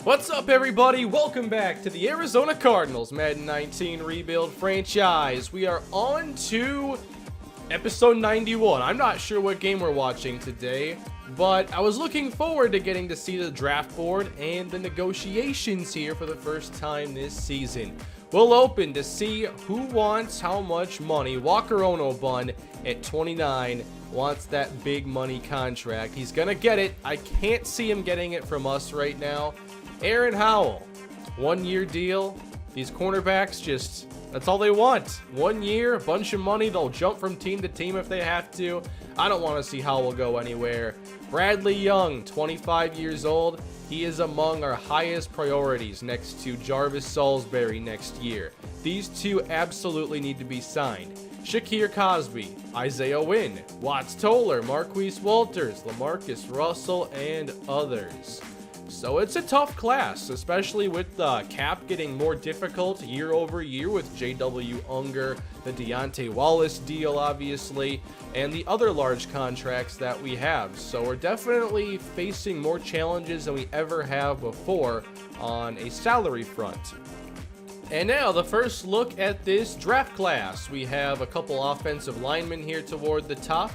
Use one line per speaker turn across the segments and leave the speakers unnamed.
What's up, everybody? Welcome back to the Arizona Cardinals Madden 19 Rebuild franchise. We are on to episode 91. I'm not sure what game we're watching today, but I was looking forward to getting to see the draft board and the negotiations here for the first time this season. We'll open to see who wants how much money. Walker Onobun at 29 wants that big money contract. He's gonna get it. I can't see him getting it from us right now. Aaron Howell, 1 year deal. These cornerbacks that's all they want. 1 year, a bunch of money. They'll jump from team to team if they have to. I don't want to see Howell go anywhere. Bradley Young, 25 years old. He is among our highest priorities next to Jarvis Salisbury next year. These two absolutely need to be signed. Shakir Cosby, Isaiah Wynn, Watts Toller, Marquise Walters, LaMarcus Russell, and others. So it's a tough class, especially with the cap getting more difficult year over year with J.W. Unger, the Deontay Wallace deal, obviously, and the other large contracts that we have. So we're definitely facing more challenges than we ever have before on a salary front. And now the first look at this draft class. We have a couple offensive linemen here toward the top.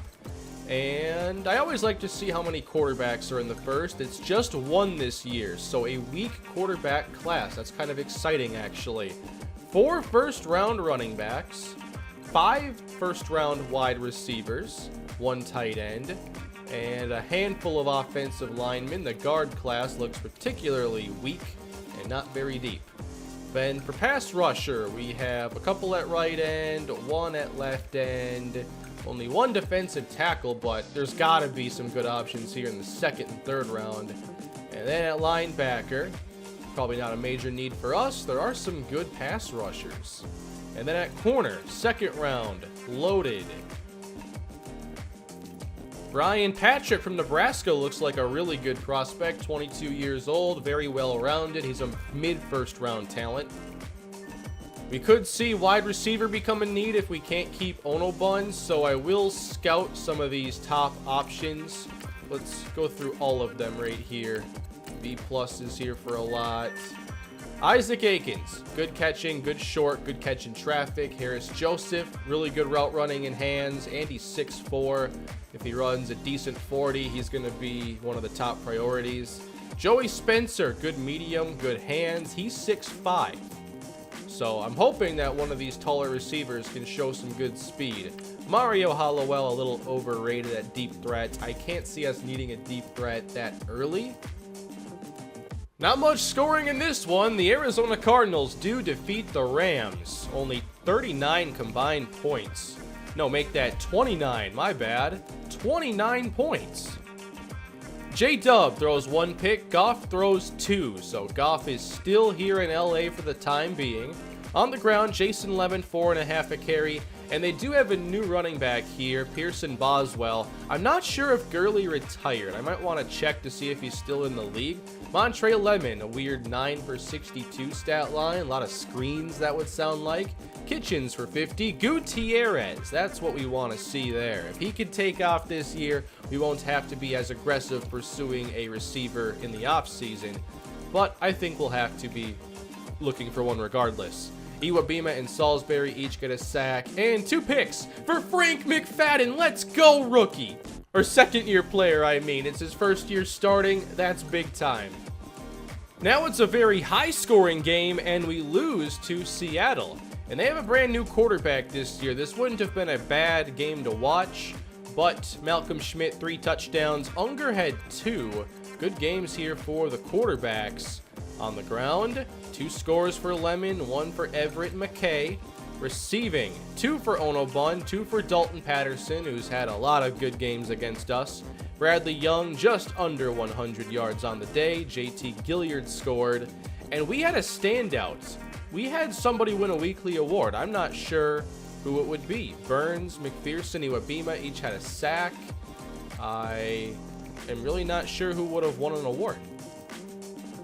And I always like to see how many quarterbacks are in the first. It's just one this year, so a weak quarterback class. That's kind of exciting, actually. 4 first-round running backs, 5 first-round wide receivers, 1 tight end, and a handful of offensive linemen. The guard class looks particularly weak and not very deep. Then for pass rusher, we have a couple at right end, 1 at left end, only 1 defensive tackle, but there's got to be some good options here in the 2nd and 3rd round. And then at linebacker, probably not a major need for us. There are some good pass rushers. And then at corner, 2nd round, loaded. Brian Patrick from Nebraska looks like a really good prospect, 22 years old, very well-rounded. He's a mid-first round talent. We could see wide receiver become a need if we can't keep Onobun, so I will scout some of these top options. Let's go through all of them right here. B+ is here for a lot. Isaac Akins, good catching, good short, good catch in traffic. Harris Joseph, really good route running in hands, and he's 6'4". If he runs a decent 40, he's going to be one of the top priorities. Joey Spencer, good medium, good hands. He's 6'5". So I'm hoping that one of these taller receivers can show some good speed. Mario Hollowell, a little overrated at deep threat. I can't see us needing a deep threat that early. Not much scoring in this one. The Arizona Cardinals do defeat the Rams. Only 39 combined points. No, make that 29, my bad. 29 points. J-Dub throws 1 pick, Goff throws 2, so Goff is still here in LA for the time being. On the ground, Jason Lemon, 4.5 a carry, and they do have a new running back here, Pearson Boswell. I'm not sure if Gurley retired. I might want to check to see if he's still in the league. Montre Lemon, a weird 9 for 62 stat line, a lot of screens that would sound like. Kitchens for 50. Gutierrez, that's what we want to see there. If he could take off this year, we won't have to be as aggressive pursuing a receiver in the offseason, but I think we'll have to be looking for one regardless. Iwabima and Salisbury each get a sack, and 2 picks for Frank McFadden. Let's go, rookie! Or 2nd-year player, I mean. It's his 1st year starting. That's big time. Now it's a very high-scoring game, and we lose to Seattle. And they have a brand new quarterback this year. This wouldn't have been a bad game to watch, but Malcolm Schmidt, 3 touchdowns. Unger had 2. Good games here for the quarterbacks. On the ground, 2 scores for Lemon, 1 for Everett McKay. Receiving, 2 for Onobun, 2 for Dalton Patterson, who's had a lot of good games against us. Bradley Young just under 100 yards on the day. JT Gilliard scored, and we had a standout. We had somebody win a weekly award. I'm not sure who it would be. Burns, McPherson, Iwabima each had a sack. I am really not sure who would have won an award.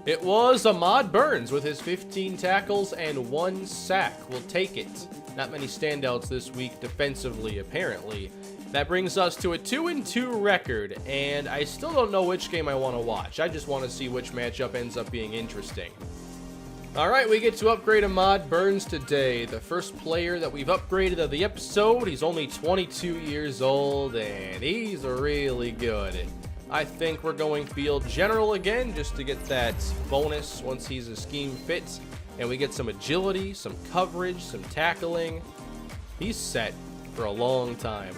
It was Ahmad Burns with his 15 tackles and 1 sack. We'll take it. Not many standouts this week defensively, apparently. That brings us to a 2-2 record, and I still don't know which game I want to watch. I just want to see which matchup ends up being interesting. Alright, we get to upgrade Ahmad Burns today. The first player that we've upgraded of the episode. He's only 22 years old, and he's really good. I think we're going field general again, just to get that bonus once he's a scheme fit. And we get some agility, some coverage, some tackling. He's set for a long time.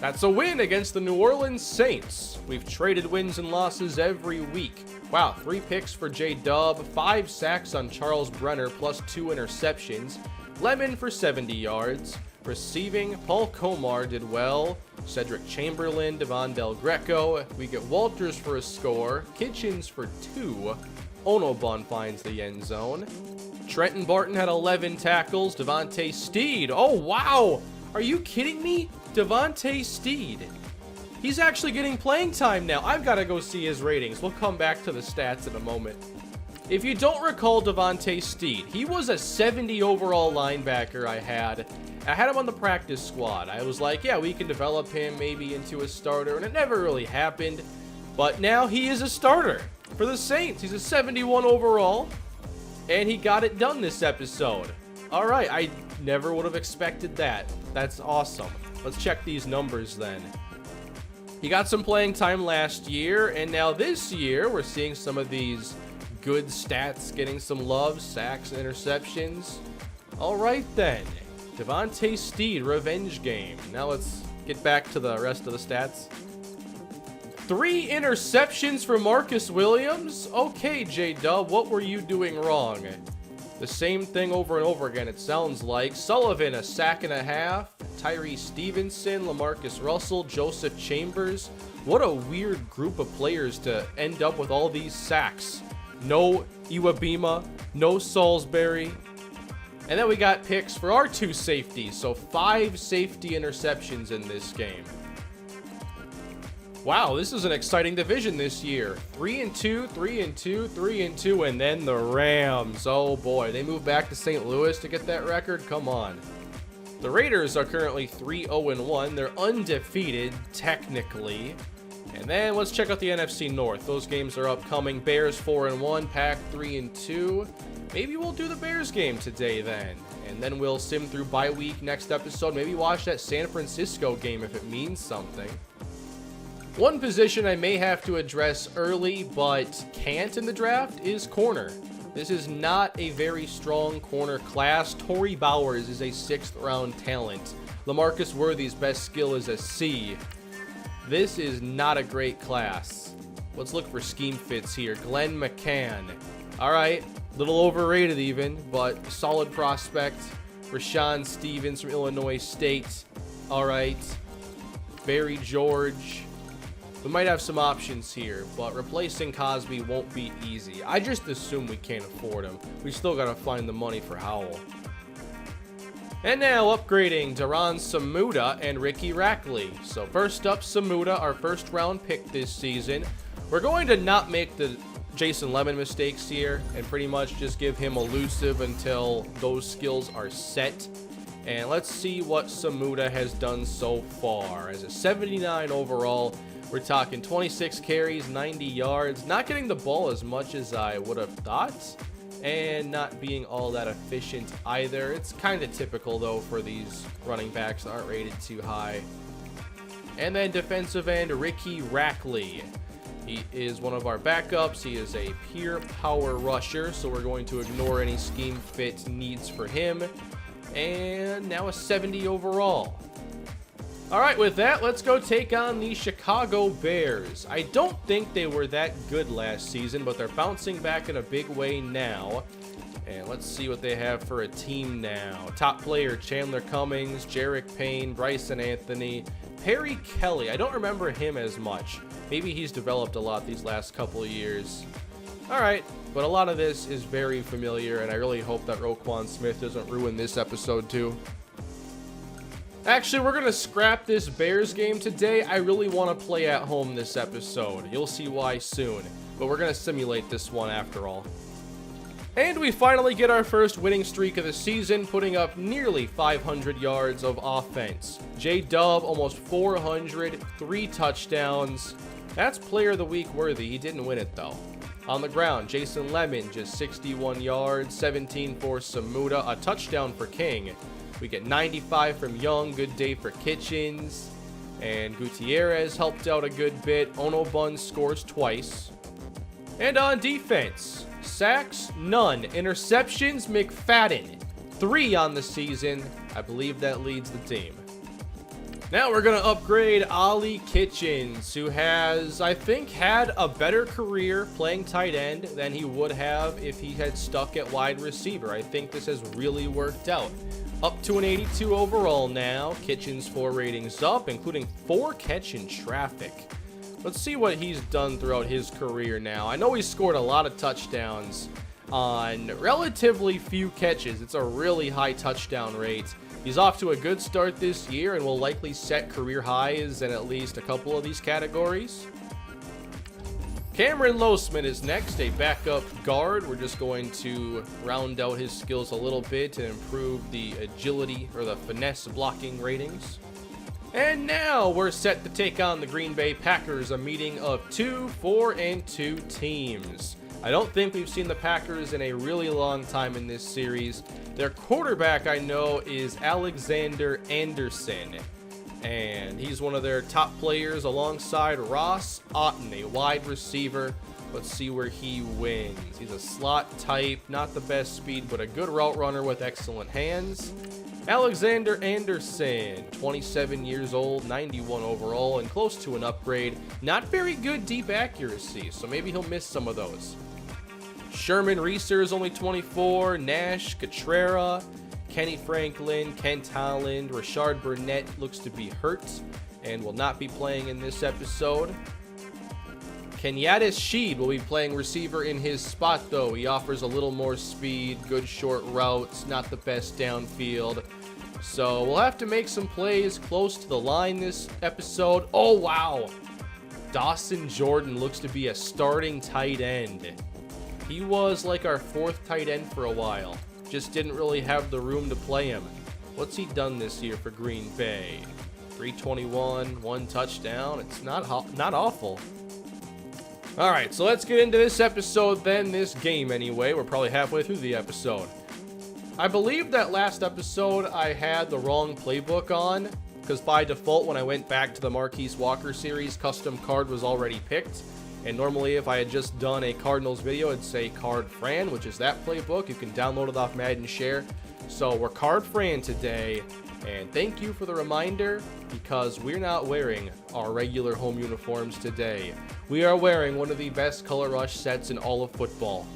That's a win against the New Orleans Saints. We've traded wins and losses every week. Wow, 3 picks for J-Dub, 5 sacks on Charles Brenner, plus 2 interceptions. Lemon for 70 yards. Receiving, Paul Komar did well. Cedric Chamberlain, Devon Del Greco. We get Walters for a score. Kitchens for 2. Onobun finds the end zone. Trenton Barton had 11 tackles. Devontae Steed. Oh, wow. Are you kidding me? Devontae Steed. He's actually getting playing time now. I've got to go see his ratings. We'll come back to the stats in a moment. If you don't recall Devontae Steed, he was a 70 overall linebacker I had him on the practice squad. I was like, yeah, we can develop him maybe into a starter, and it never really happened. But now he is a starter for the Saints. He's a 71 overall, and he got it done this episode. All right, I never would have expected that. That's awesome. Let's check these numbers then. He got some playing time last year, and now this year we're seeing some of these good stats getting some love, sacks, interceptions. All right then, Devontae Steed, revenge game. Now let's get back to the rest of the stats. 3 interceptions for Marcus Williams. Okay, J-Dub, what were you doing wrong? The same thing over and over again, it sounds like. Sullivan, a sack and a half. Tyree Stevenson, LaMarcus Russell, Joseph Chambers. What a weird group of players to end up with all these sacks. No Iwabima, no Salisbury. And then we got picks for our 2 safeties, so 5 safety interceptions in this game. Wow, this is an exciting division this year. 3-2, 3-2, 3-2, and then the Rams. Oh boy, they moved back to St. Louis to get that record? Come on. The Raiders are currently 3-0-1. They're undefeated, technically. And then let's check out the NFC North. Those games are upcoming. Bears 4-1, Pack 3-2. Maybe we'll do the Bears game today then. And then we'll sim through bye week next episode. Maybe watch that San Francisco game if it means something. One position I may have to address early, but can't in the draft, is corner. This is not a very strong corner class. Torrey Bowers is a 6th round talent. LaMarcus Worthy's best skill is a C. This is not a great class. Let's look for scheme fits here. Glenn McCann. All right, little overrated even, but solid prospect. Rashawn Stevens from Illinois State. All right. Barry George. We might have some options here, but replacing Cosby won't be easy. I just assume we can't afford him. We still got to find the money for Howell. And now upgrading Duran Samuda and Ricky Rackley. So first up, Samuda, our 1st round pick this season. We're going to not make the Jason Lemon mistakes here and pretty much just give him elusive until those skills are set. And let's see what Samuda has done so far. As a 79 overall, we're talking 26 carries, 90 yards. Not getting the ball as much as I would have thought. And not being all that efficient either. It's kind of typical, though, for these running backs that aren't rated too high. And then defensive end, Ricky Rackley. He is one of our backups. He is a pure power rusher, so we're going to ignore any scheme fit needs for him. And now a 70 overall. All right, with that, let's go take on the Chicago Bears. I don't think they were that good last season, but they're bouncing back in a big way now. And let's see what they have for a team now. Top player, Chandler Cummings, Jarek Payne, Bryson Anthony, Perry Kelly. I don't remember him as much. Maybe he's developed a lot these last couple of years. All right, but a lot of this is very familiar, and I really hope that Roquan Smith doesn't ruin this episode too. Actually, we're going to scrap this Bears game today. I really want to play at home this episode. You'll see why soon. But we're going to simulate this one after all. And we finally get our first winning streak of the season, putting up nearly 500 yards of offense. J-Dub, almost 400, 3 touchdowns. That's Player of the Week worthy. He didn't win it, though. On the ground, Jason Lemon, just 61 yards, 17 for Samuda, a touchdown for King. We get 95 from Young, good day for Kitchens. And Gutierrez helped out a good bit. Onobun scores twice. And on defense, sacks, none. Interceptions, McFadden, 3 on the season. I believe that leads the team. Now we're going to upgrade Ollie Kitchens, who has, I think, had a better career playing tight end than he would have if he had stuck at wide receiver. I think this has really worked out. Up to an 82 overall now. Kitchens 4 ratings up, including 4 catch in traffic. Let's see what he's done throughout his career now. I know he's scored a lot of touchdowns on relatively few catches. It's a really high touchdown rate. He's off to a good start this year and will likely set career highs in at least a couple of these categories. Cameron Losman is next, a backup guard. We're just going to round out his skills a little bit and improve the agility or the finesse blocking ratings. And now we're set to take on the Green Bay Packers, a meeting of 2 4-2 teams. I don't think we've seen the Packers in a really long time in this series. Their quarterback, I know, is Alexander Anderson, and he's one of their top players alongside Ross Otten, a wide receiver. Let's see where he wins. He's a slot type, not the best speed, but a good route runner with excellent hands. Alexander Anderson, 27 years old, 91 overall, and close to an upgrade. Not very good deep accuracy, so maybe he'll miss some of those. Sherman Reeser is only 24, Nash, Catrera, Kenny Franklin, Kent Holland, Rashard Burnett looks to be hurt and will not be playing in this episode. Kenyatta Sheed will be playing receiver in his spot, though. He offers a little more speed, good short routes, not the best downfield. So we'll have to make some plays close to the line this episode. Oh, wow. Dawson Jordan looks to be a starting tight end. He was like our 4th tight end for a while. Just didn't really have the room to play him. What's he done this year for Green Bay? 321, 1 touchdown. It's not awful. All right, so let's get into this episode then, this game anyway. We're probably halfway through the episode. I believe that last episode I had the wrong playbook on, because by default when I went back to the Marquise Walker series, custom card was already picked. And normally if I had just done a Cardinals video, it'd say Card Fran, which is that playbook. You can download it off Madden Share. So we're Card Fran today. And thank you for the reminder, because we're not wearing our regular home uniforms today. We are wearing one of the best Color Rush sets in all of football.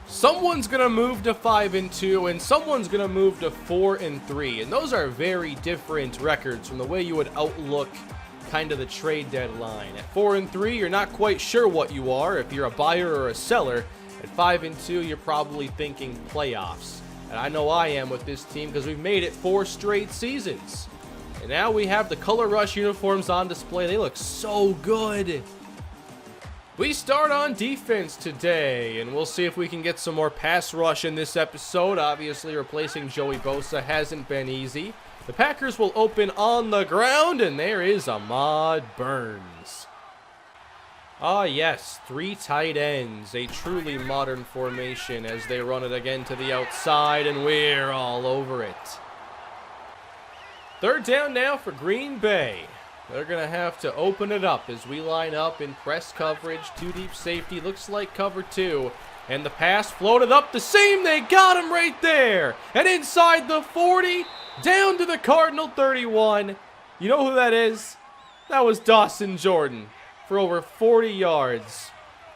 Someone's going to move to 5-2, and someone's going to move to 4-3. And those are very different records from the way you would outlook kind of the trade deadline. At 4-3, you're not quite sure what you are, if you're a buyer or a seller. At 5-2, you're probably thinking playoffs. And I know I am with this team because we've made it 4 straight seasons. And now we have the Color Rush uniforms on display. They look so good. We start on defense today, and we'll see if we can get some more pass rush in this episode. Obviously, replacing Joey Bosa hasn't been easy. The Packers will open on the ground, and there is Ahmad Burns. Ah, yes, 3 tight ends, a truly modern formation as they run it again to the outside, and we're all over it. 3rd down now for Green Bay. They're going to have to open it up as we line up in press coverage. 2 deep safety, looks like cover 2. And the pass floated up the seam. They got him right there. And inside the 40, down to the Cardinal 31. You know who that is? That was Dawson Jordan for over 40 yards.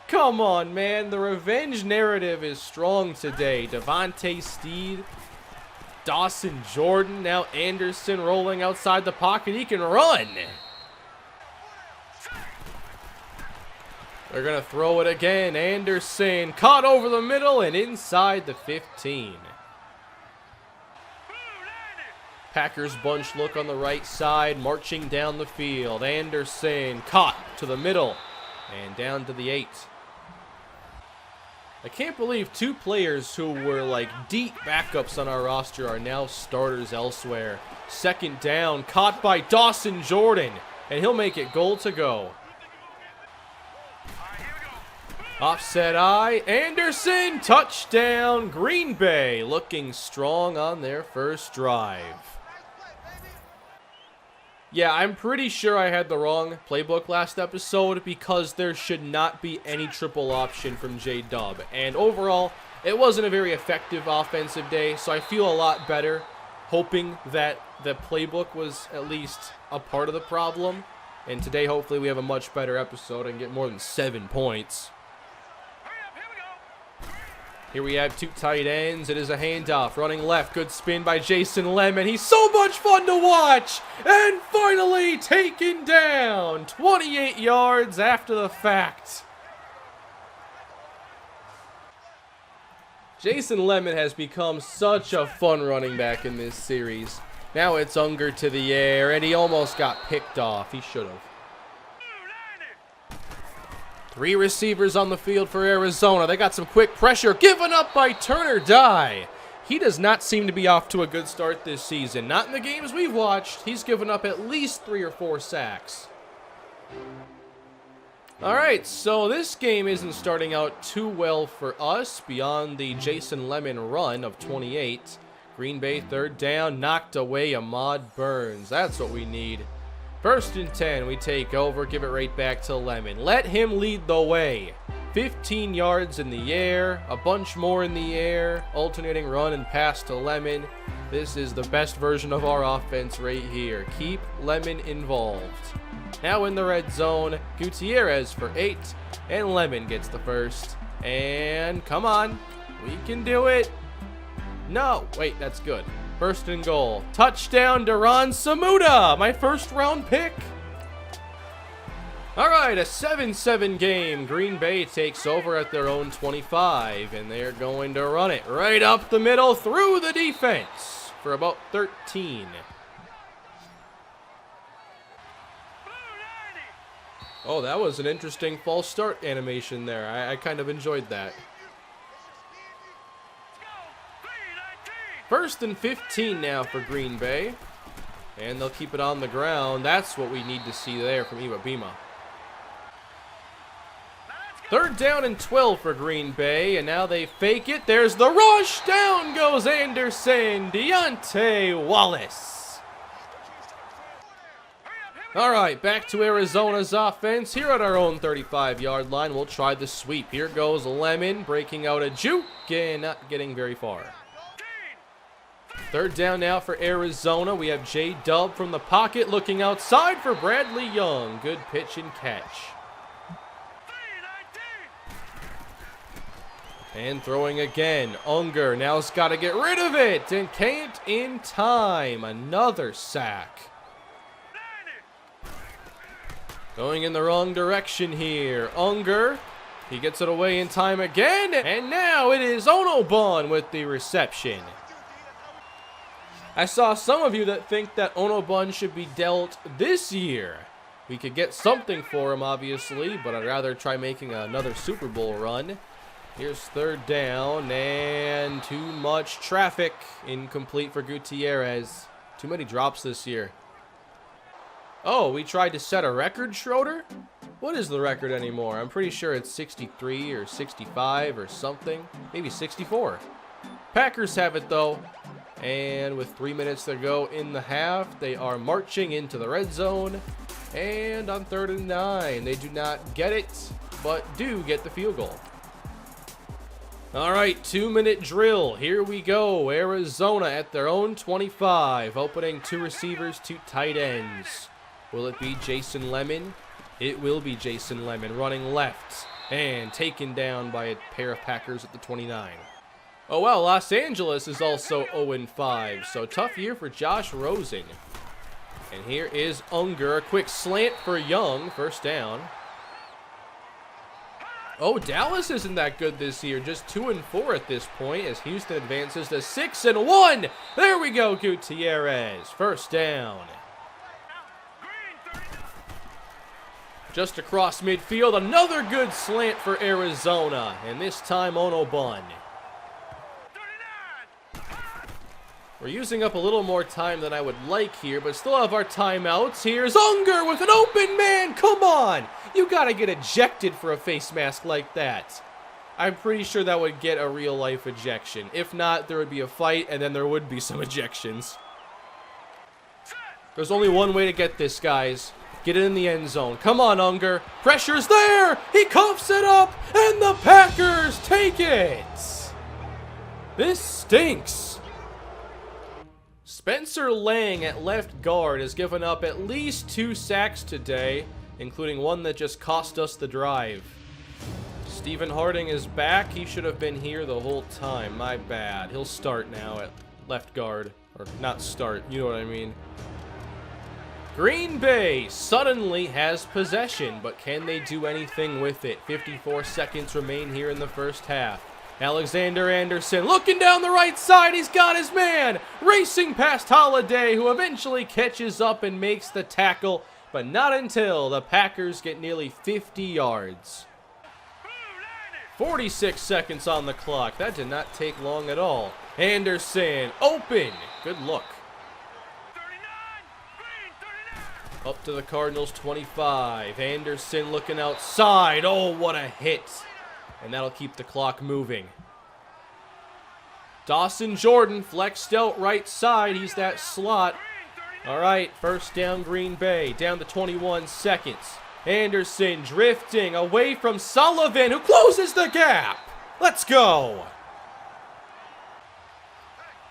Come on, man. The revenge narrative is strong today. Devontae Steed, Dawson Jordan, now Anderson rolling outside the pocket. He can run. They're going to throw it again. Anderson caught over the middle and inside the 15. Packers bunch look on the right side, marching down the field. Anderson caught to the middle and down to the 8. I can't believe 2 players who were like deep backups on our roster are now starters elsewhere. Second down, caught by Dawson Jordan, and he'll make it goal to go. Offset eye, Anderson, touchdown, Green Bay, looking strong on their first drive. Yeah, I'm pretty sure I had the wrong playbook last episode because there should not be any triple option from J-Dub. And overall, it wasn't a very effective offensive day, so I feel a lot better hoping that the playbook was at least a part of the problem. And today, hopefully, we have a much better episode and get more than 7 points. Here we have 2 tight ends. It is a handoff. Running left. Good spin by Jason Lemon. He's so much fun to watch. And finally taken down. 28 yards after the fact. Jason Lemon has become such a fun running back in this series. Now it's Unger to the air, and he almost got picked off. He should have. 3 receivers on the field for Arizona. They got some quick pressure given up by Turner Dye. He does not seem to be off to a good start this season. Not in the games we've watched. He's given up at least 3 or 4 sacks. All right, so this game isn't starting out too well for us beyond the Jason Lemon run of 28. Green Bay 3rd down, knocked away Ahmad Burns. That's what we need. 1st and 10, we take over, give it right back to Lemon. Let him lead the way. 15 yards in the air, a bunch more in the air, alternating run and pass to Lemon. This is the best version of our offense right here. Keep Lemon involved. Now in the red zone, Gutierrez for 8, and Lemon gets the first. And come on, we can do it. No, wait, that's good. 1st and goal. Touchdown, Duran Samuda, my 1st round pick. All right, a 7-7 game. Green Bay takes over at their own 25, and they're going to run it right up the middle through the defense for about 13. Oh, that was an interesting false start animation there. I kind of enjoyed that. 1st and 15 now for Green Bay. And they'll keep it on the ground. That's what we need to see there from Iwabima. 3rd down and 12 for Green Bay. And now they fake it. There's the rush. Down goes Anderson. Deontay Wallace. All right, back to Arizona's offense. Here at our own 35-yard line, we'll try the sweep. Here goes Lemon breaking out a juke and not getting very far. 3rd down now for Arizona. We have J-Dub from the pocket looking outside for Bradley Young. Good pitch and catch. And throwing again. Unger now's got to get rid of it and can't in time. Another sack. Going in the wrong direction here. Unger, he gets it away in time again. And now it is Onobun with the reception. I saw some of you that think that Onobun should be dealt this year. We could get something for him, obviously, but I'd rather try making another Super Bowl run. Here's 3rd down, and too much traffic. Incomplete for Gutierrez. Too many drops this year. Oh, we tried to set a record, Schroeder? What is the record anymore? I'm pretty sure it's 63 or 65 or something. Maybe 64. Packers have it, though. And with 3 minutes to go in the half, they are marching into the red zone. And on 3rd and 9, they do not get it, but do get the field goal. All right, 2-minute drill. Here we go. Arizona at their own 25, opening 2 receivers, 2 tight ends. Will it be Jason Lemon? It will be Jason Lemon running left and taken down by a pair of Packers at the 29. Oh, well, Los Angeles is also 0-5, so tough year for Josh Rosen. And here is Unger, a quick slant for Young, 1st down. Oh, Dallas isn't that good this year, just 2-4 at this point as Houston advances to 6-1. There we go, Gutierrez, 1st down. Just across midfield, another good slant for Arizona, and this time Onobun. We're using up a little more time than I would like here, but still have our timeouts. Here's Unger with an open man. Come on! You gotta get ejected for a face mask like that. I'm pretty sure that would get a real-life ejection. If not, there would be a fight, and then there would be some ejections. There's only one way to get this, guys. Get it in the end zone. Come on, Unger. Pressure's there! He cuffs it up, and the Packers take it! This stinks. Spencer Lang at left guard has given up at least 2 sacks today, including one that just cost us the drive. Stephen Harding is back. He should have been here the whole time. My bad. He'll start now at left guard. Or not start, you know what I mean. Green Bay suddenly has possession, but can they do anything with it? 54 seconds remain here in the first half. Alexander Anderson looking down the right side. He's got his man. Racing past Holiday, who eventually catches up and makes the tackle, but not until the Packers get nearly 50 yards. 46 seconds on the clock. That did not take long at all. Anderson, open. Good look. Up to the Cardinals 25. Anderson looking outside. Oh, what a hit. And that'll keep the clock moving. Dawson Jordan flexed out right side. He's that slot. All right, first down Green Bay. Down to 21 seconds. Anderson drifting away from Sullivan, who closes the gap. Let's go.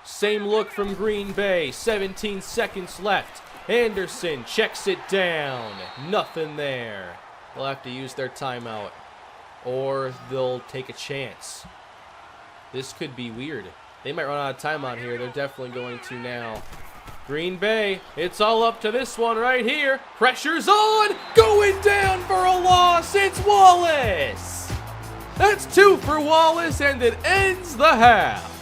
Same look from Green Bay. 17 seconds left. Anderson checks it down. Nothing there. They'll have to use their timeout. Or they'll take a chance. This could be weird. They might run out of time on here. They're definitely going to now. Green Bay, it's all up to this one right here. Pressure's on. Going down for a loss. It's Wallace. That's 2 for Wallace, and it ends the half.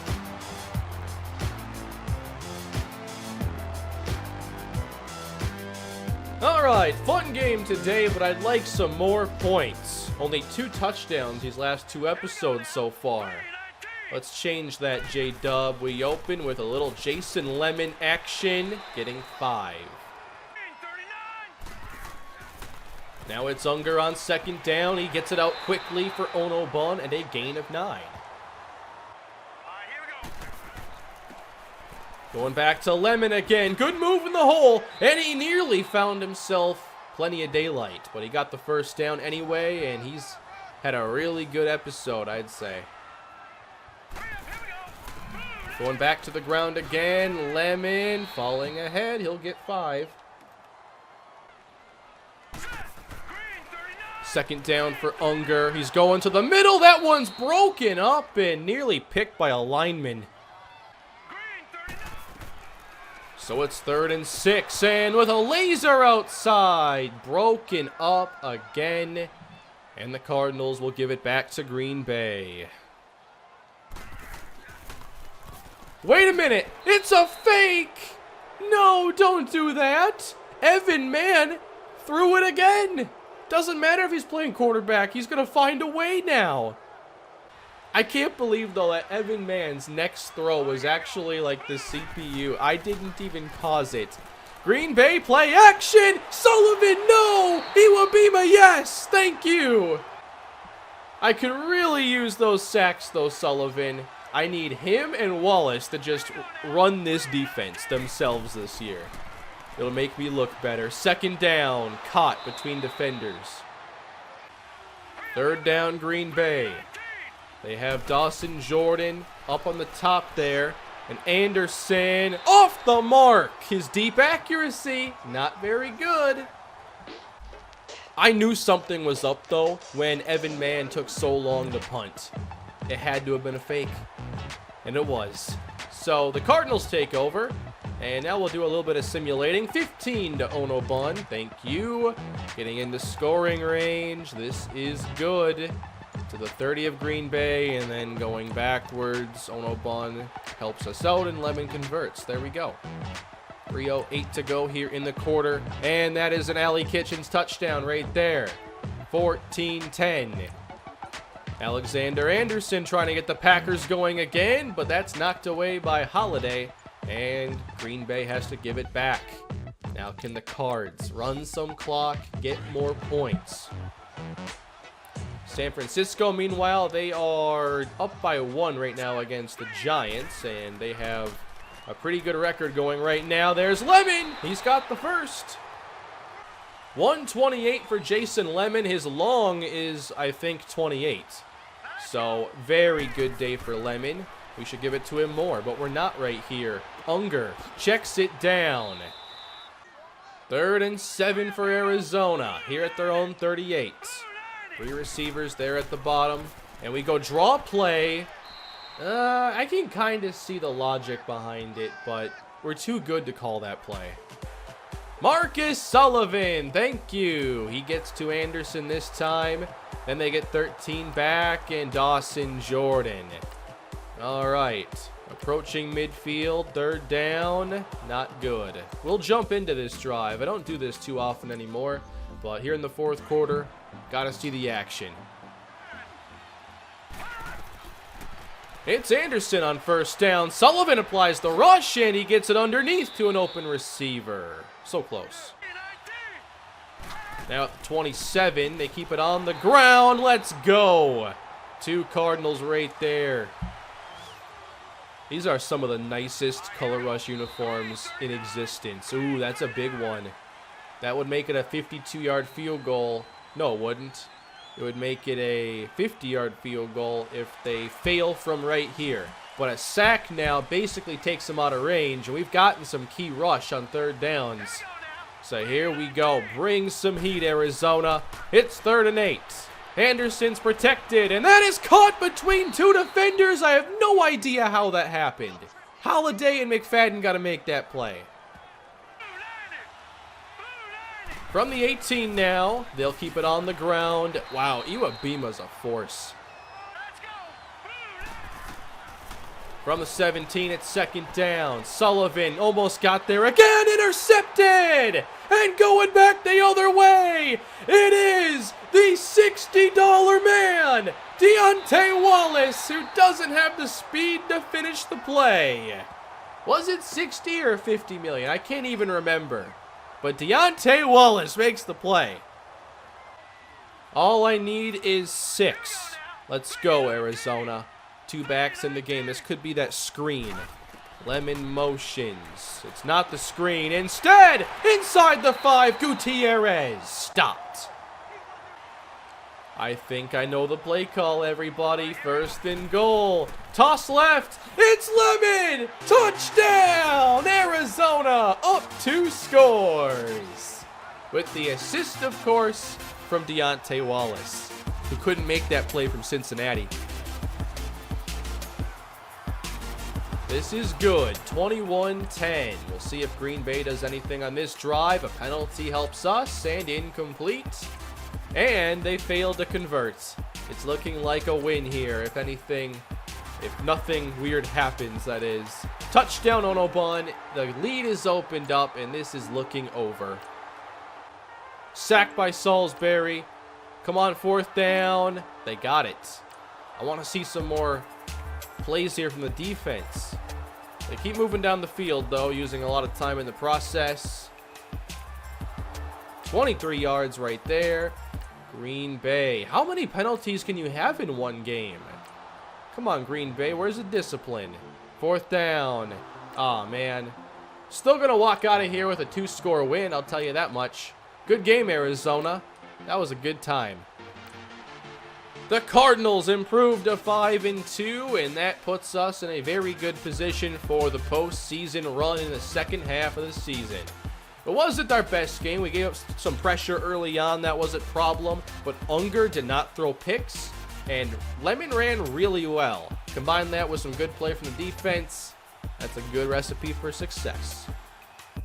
Alright, fun game today, but I'd like some more points. Only 2 touchdowns these last 2 episodes so far. Let's change that, J-Dub. We open with a little Jason Lemon action, getting 5. Now it's Unger on second down. He gets it out quickly for Onobun, and a gain of 9. Going back to Lemon again. Good move in the hole, and he nearly found himself plenty of daylight. But he got the first down anyway, and he's had a really good episode, I'd say. Going back to the ground again. Lemon falling ahead. He'll get 5. Second down for Unger. He's going to the middle. That one's broken up and nearly picked by a lineman. So it's 3rd and 6, and with a laser outside, broken up again, and the Cardinals will give it back to Green Bay. Wait a minute, it's a fake! No, don't do that! Evan Mann threw it again! Doesn't matter if he's playing quarterback, he's gonna find a way now. I can't believe, though, that Evan Mann's next throw was actually like the CPU. I didn't even cause it. Green Bay play action! Sullivan, no! Iwabima, yes! Thank you! I could really use those sacks, though, Sullivan. I need him and Wallace to just run this defense themselves this year. It'll make me look better. Second down, caught between defenders. 3rd down, Green Bay. They have Dawson Jordan up on the top there. And Anderson off the mark. His deep accuracy, not very good. I knew something was up, though, when Evan Mann took so long to punt. It had to have been a fake. And it was. So the Cardinals take over. And now we'll do a little bit of simulating. 15 to Onobun. Thank you. Getting into scoring range. This is good. To the 30 of Green Bay, and then going backwards. Onobun helps us out, and Lemon converts. There we go. 3:08 to go here in the quarter, and that is an Allie Kitchens touchdown right there. 14-10. Alexander Anderson trying to get the Packers going again, but that's knocked away by Holiday, and Green Bay has to give it back. Now can the Cards run some clock, get more points? San Francisco, meanwhile, they are up by 1 right now against the Giants, and they have a pretty good record going right now. There's Lemon. He's got the first. 128 for Jason Lemon. His long is, I think, 28. So, very good day for Lemon. We should give it to him more, but we're not right here. Unger checks it down. 3rd and 7 for Arizona here at their own 38. 3 receivers there at the bottom. And we go draw play. I can kind of see the logic behind it, but we're too good to call that play. Marcus Sullivan, thank you. He gets to Anderson this time. Then they get 13 back, and Dawson Jordan. All right, approaching midfield, 3rd down, not good. We'll jump into this drive. I don't do this too often anymore, but here in the 4th quarter, gotta see the action. It's Anderson on 1st down. Sullivan applies the rush, and he gets it underneath to an open receiver. So close. Now at the 27, they keep it on the ground. Let's go. 2 Cardinals right there. These are some of the nicest color rush uniforms in existence. Ooh, that's a big one. That would make it a 52-yard field goal. No, it wouldn't. It would make it a 50-yard field goal if they fail from right here. But a sack now basically takes them out of range, and we've gotten some key rush on 3rd downs. So here we go. Bring some heat, Arizona. It's 3rd and 8. Anderson's protected, and that is caught between 2 defenders. I have no idea how that happened. Holiday and McFadden got to make that play. From the 18 now, they'll keep it on the ground. Wow, Iwabima's a force. From the 17, it's 2nd down. Sullivan almost got there again, intercepted! And going back the other way, it is the $60 man, Deontay Wallace, who doesn't have the speed to finish the play. Was it 60 or 50 million? I can't even remember. But Deontay Wallace makes the play. All I need is 6. Let's go, Arizona. 2 backs in the game. This could be that screen. Lemon motions. It's not the screen. Instead, inside the 5, Gutierrez stopped. I think I know the play call, everybody. 1st and goal. Toss left. It's Lemon. Touchdown. Arizona up 2 scores. With the assist, of course, from Deontay Wallace, who couldn't make that play from Cincinnati. This is good. 21-10. We'll see if Green Bay does anything on this drive. A penalty helps us, and incomplete. And they failed to convert. It's looking like a win here, if anything. If nothing weird happens, that is. Touchdown on Obon. The lead is opened up, and this is looking over. Sacked by Salisbury. Come on, 4th down. They got it. I want to see some more plays here from the defense. They keep moving down the field, though, using a lot of time in the process. 23 yards right there. Green Bay. How many penalties can you have in one game? Come on, Green Bay. Where's the discipline? 4th down. Aw, man. Still going to walk out of here with a 2-score win, I'll tell you that much. Good game, Arizona. That was a good time. The Cardinals improved to 5-2, and that puts us in a very good position for the postseason run in the second half of the season. It wasn't our best game. We gave up some pressure early on. That was a problem, but Unger did not throw picks, and Lemon ran really well. Combine that with some good play from the defense, that's a good recipe for success.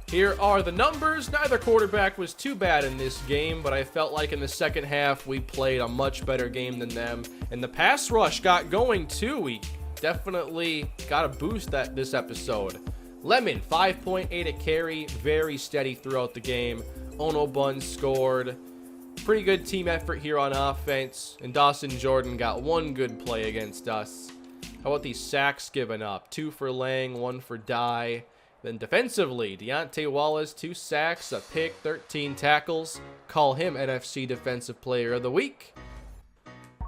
Here are the numbers. Neither quarterback was too bad in this game, but I felt like in the second half we played a much better game than them. And the pass rush got going too. We definitely got a boost this episode. Lemon, 5.8 a carry, very steady throughout the game. Ono Bun scored. Pretty good team effort here on offense. And Dawson Jordan got one good play against us. How about these sacks given up? 2 for Lang, 1 for Dye. Then defensively, Deontay Wallace, 2 sacks, a pick, 13 tackles. Call him NFC Defensive Player of the Week.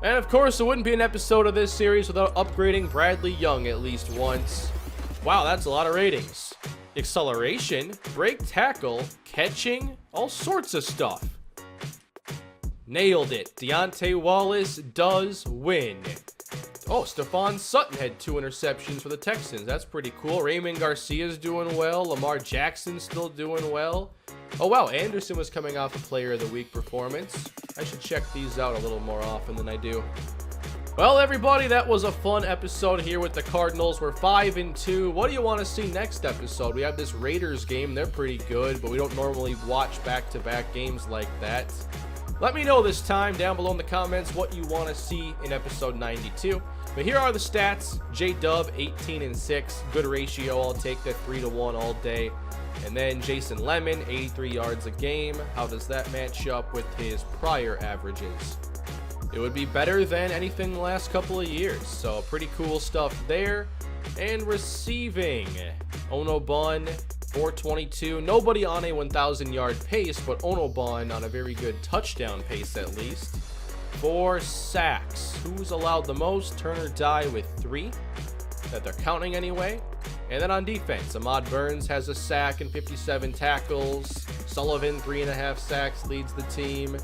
And of course, it wouldn't be an episode of this series without upgrading Bradley Young at least once. Wow, that's a lot of ratings. Acceleration, break tackle, catching, all sorts of stuff. Nailed it. Deontay Wallace does win. Oh, Stephon Sutton had 2 interceptions for the Texans. That's pretty cool. Raymond Garcia's doing well. Lamar Jackson's still doing well. Oh, wow. Anderson was coming off a Player of the Week performance. I should check these out a little more often than I do. Well, everybody, that was a fun episode here with the Cardinals. We're 5-2. What do you want to see next episode? We have this Raiders game. They're pretty good, but we don't normally watch back-to-back games like that. Let me know this time down below in the comments what you want to see in episode 92. But here are the stats. J-Dub, 18-6. Good ratio. I'll take that 3-1 all day. And then Jason Lemon, 83 yards a game. How does that match up with his prior averages? It would be better than anything in the last couple of years. So pretty cool stuff there. And receiving, Ono Bun, 422. Nobody on a 1,000-yard pace, but Ono Bun on a very good touchdown pace at least. 4 sacks. Who's allowed the most? Turner Dye with 3 that they're counting anyway. And then on defense, Ahmad Burns has a sack and 57 tackles. Sullivan, 3.5 sacks, leads the team.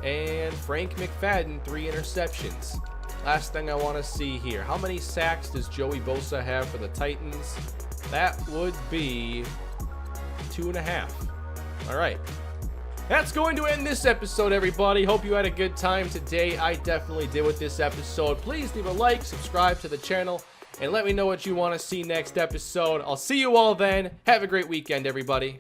And Frank McFadden, 3 interceptions. Last thing I want to see here. How many sacks does Joey Bosa have for the Titans? That would be 2.5. All right. That's going to end this episode, everybody. Hope you had a good time today. I definitely did with this episode. Please leave a like, subscribe to the channel, and let me know what you want to see next episode. I'll see you all then. Have a great weekend, everybody.